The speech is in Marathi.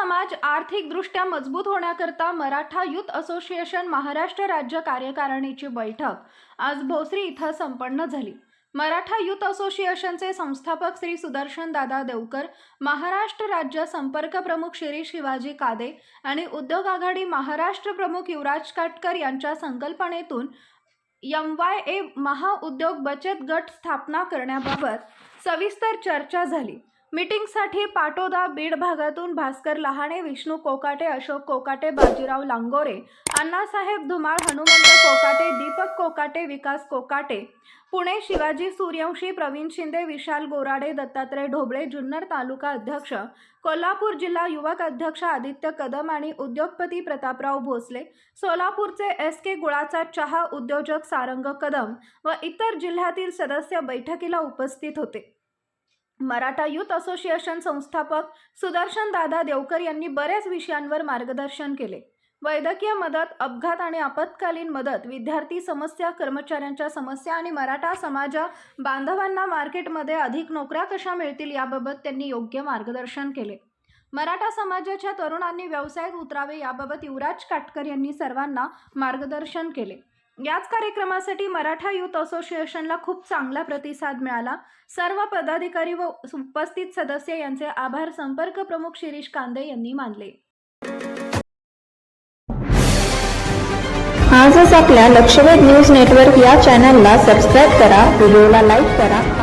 समाज आर्थिकदृष्ट्या मजबूत होण्याकरता मराठा युथ असोसिएशन महाराष्ट्र राज्य कार्यकारिणीची बैठक आज भोसरी इथं संपन्न झाली। मराठा युथ असोसिएशनचे संस्थापक श्री सुदर्शन दादा देवकर, महाराष्ट्र राज्य संपर्क प्रमुख श्री शिवाजी कादे आणि उद्योग आघाडी महाराष्ट्र प्रमुख युवराज काटकर यांच्या संकल्पनेतून MYA महाउद्योग बचत गट स्थापना करण्याबाबत सविस्तर चर्चा झाली। मीटिंगसाठी पाटोदा बीड भागातून भास्कर लहाणे, विष्णू कोकाटे, अशोक कोकाटे, बाजीराव लांगोरे, अण्णासाहेब धुमाळ, हनुमंत कोकाटे, दीपक कोकाटे, विकास कोकाटे, पुणे शिवाजी सूर्यवंशी, प्रवीण शिंदे, विशाल गोराडे, दत्तात्रय ढोबळे, जुन्नर तालुका अध्यक्ष, कोल्हापूर जिल्हा युवक अध्यक्ष आदित्य कदम आणि उद्योगपती प्रतापराव भोसले, सोलापूरचे SK गुळाचा चहा उद्योजक सारंग कदम व इतर जिल्ह्यातील सदस्य बैठकीला उपस्थित होते। मराठा युथ असोसिएशन संस्थापक सुदर्शन दादा देवकर यांनी बरेच विषयांवर मार्गदर्शन केले। वैद्यकीय मदत, अपघात आणि आपत्कालीन मदत, विद्यार्थी समस्या, कर्मचाऱ्यांच्या समस्या आणि मराठा समाज बांधवांना मार्केटमध्ये अधिक नोकऱ्या कशा मिळतील याबाबत त्यांनी योग्य मार्गदर्शन केले। मराठा समाजाच्या तरुणांनी व्यवसायात उतरावे याबाबत युवराज काटकर यांनी सर्वांना मार्गदर्शन केले। याच कार्यक्रमासाठी मराठा युथ असोसिएशनला खूप चांगला प्रतिसाद मिळाला। सर्व पदाधिकारी व उपस्थित सदस्य यांचे आभार संपर्क प्रमुख शिरीष कांदे यांनी मानले। आजच आपल्या लक्षवेध न्यूज नेटवर्क या चॅनलला सबस्क्राइब करा, व्हिडिओला लाईक करा